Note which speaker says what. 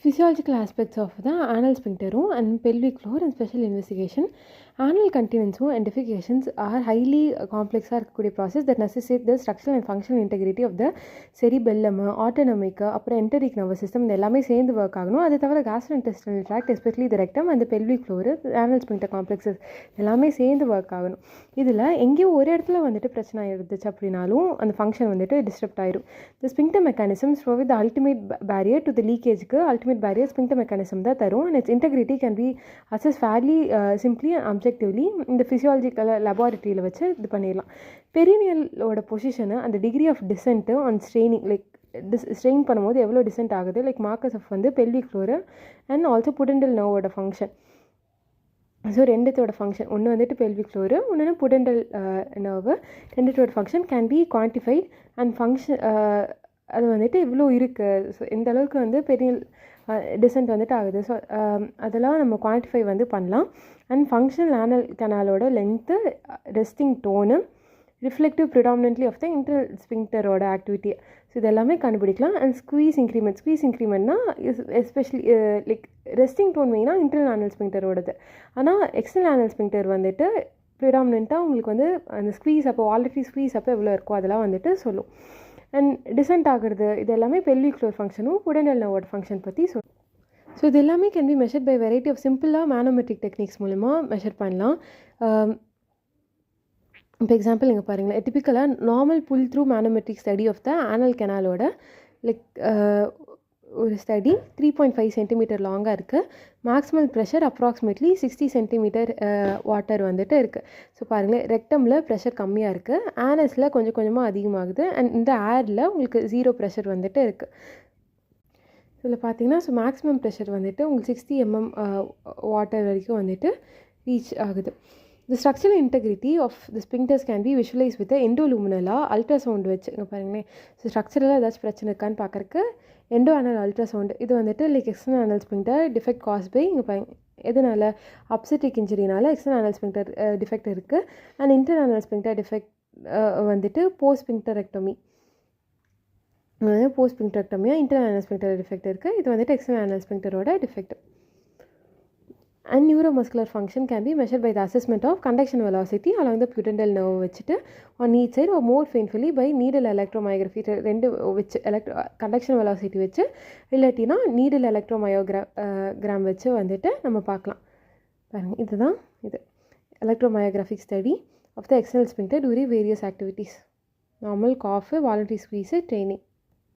Speaker 1: Physiological aspects of the anal sphincter and pelvic floor and special investigation. Anal continence and defecations are highly complex process that necessitate the structural and functional integrity of the cerebellum, autonomic, அப்புறம் enteric nervous system இது எல்லாமே சேர்ந்து work ஆகணும். அது தவிர gastrointestinal tract, especially the rectum and the pelvic floor, anal sphincter complexes எல்லாமே சேர்ந்து work ஆகணும். இதில் எங்கேயோ ஒரு இடத்துல வந்துட்டு பிரச்சனை ஆகிடுச்சு அப்படின்னாலும் அந்த ஃபங்க்ஷன் வந்துட்டு டிஸ்டர்ப்ட் ஆயிடும். The sphincter mechanisms provide the ultimate barrier to the leakage-க்கு ultimate barrier sphincter mechanism தான் தரும், and its integrity can be assessed fairly simply and objectively இந்த physiological laboratory வச்சு இது பண்ணிடலாம். பெரினியலோட பொசிஷனு அந்த degree of descent on straining like strain பண்ணும்போது எவ்வளோ டிசென்ட் ஆகுது லைக் மார்க்கர்ஸ் ஆஃப் வந்து pelvic floor and also pudendal நர்வோட ஃபங்க்ஷன். ஸோ ரெண்டுத்தோட ஃபங்க்ஷன் ஒன்று வந்துட்டு பெல்விக் ஃப்ளோரு, ஒன்று புடெண்டல் நர்வு. ரெண்டுத்தோட function can be quantified and function அது வந்துட்டு இவ்வளோ இருக்குது. ஸோ இந்த அளவுக்கு வந்து பெரிய டிசென்ட் வந்துட்டு ஆகுது. ஸோ அதெல்லாம் நம்ம குவான்டிஃபை வந்து பண்ணலாம். அண்ட் ஃபங்க்ஷனல் ஆனல் கனாலோட length, resting tone, reflective predominantly of the internal ஸ்பிங்க்டரோட ஆக்டிவிட்டி, ஸோ இதெல்லாமே கண்டுபிடிக்கலாம். அண்ட் ஸ்குவீஸ் இன்க்ரிமெண்ட்னா எஸ்பெஷலி லைக் ரெஸ்டிங் டோன் மெயினாக இன்டர்னல் ஆனல் ஸ்பிங்க்டரோடது. ஆனால் எக்ஸ்டர்னல் ஆனல் ஸ்பிங்க்டர் வந்துட்டு ப்ரிடாமினெண்ட்டாக உங்களுக்கு வந்து அந்த ஸ்குவீஸ் அப்போ ஆல்ரெடி ஸ்குவீஸ் அப்போ எவ்வளோ இருக்கோ அதெல்லாம் வந்துட்டு சொல்லும். அண்ட் டிசென்ட் ஆகிறது இது எல்லாமே பெல்விக் ஃப்ளோர் ஃபங்க்ஷனும் புடெண்டல் நர்வோட ஃபங்க்ஷன் பற்றி சொல்லும். ஸோ இது எல்லாமே can be measured by variety of சிம்பிளாக மேனோமெட்ரிக் டெக்னிக்ஸ் மூலிமா மெஷர் பண்ணலாம். இப்போ எக்ஸாம்பிள் இங்கே பாருங்களேன், டிப்பிக்கலாக normal pull through manometric study of the anal கெனாலோட லைக் ஒரு ஸ்டடி 3.5 சென்டிமீட்டர் லாங்காக இருக்குது. Maximal pressure approximately 60 centimetre water வந்துட்டு இருக்குது. ஸோ பாருங்களேன், ரெக்டமில் ப்ரெஷர் கம்மியாக இருக்குது, ஆனஸில் கொஞ்சம் கொஞ்சமாக அதிகமாகுது, அண்ட் இந்த ஏரில் உங்களுக்கு 0 ப்ரெஷர் வந்துட்டு இருக்குது. இதில் பார்த்தீங்கன்னா ஸோ மேக்ஸிமம் ப்ரெஷர் வந்துட்டு உங்களுக்கு 60 mm வாட்டர் வரைக்கும் வந்துட்டு ரீச் ஆகுது. The structural integrity of the sphincters can be visualized with the endoluminal ultrasound வச்சு. இங்கே பாருங்களேன், ஸோ ஸ்ட்ரக்சரலாக ஏதாச்சும் பிரச்சனை இருக்கான்னு பார்க்குறக்கு எண்டோ ஆனல் அல்ட்ராசவுண்ட் இது வந்துட்டு like external anal sphincter defect cause by இங்கே பாருங்க எதனால் அப்செட்டிக் இன்ஜுரினால எக்ஸ்டர்னல் ஆனல் ஸ்பிங்க்டர் டிஃபெக்ட் இருக்குது. And internal anal sphincter defect வந்துட்டு போஸ்ட் ஸ்பிங்க்டரெக்டமி போஸ்ட் ஸ்பிங்க்டரெக்டமியாக இன்டர்னல் ஆனல் ஸ்பிங்க்டர் டிஃபெக்ட் இருக்குது. இது வந்துட்டு எக்ஸ்டர்னல் ஆனல் ஸ்பிங்க்டரோட defect. And neuromuscular function can be measured by the assessment of conduction velocity along the pudendal nerve வச்சுட்டு on each side or more painfully by needle electromyography ரெண்டு வச்சு conduction velocity வச்சு இல்லாட்டினா needle electromyogram வச்சு வந்துட்டு நம்ம பார்க்கலாம். பாருங்கள், இதுதான் இது electromyographic study of the external sphincter during various activities, normal, cough, voluntary squeeze, training.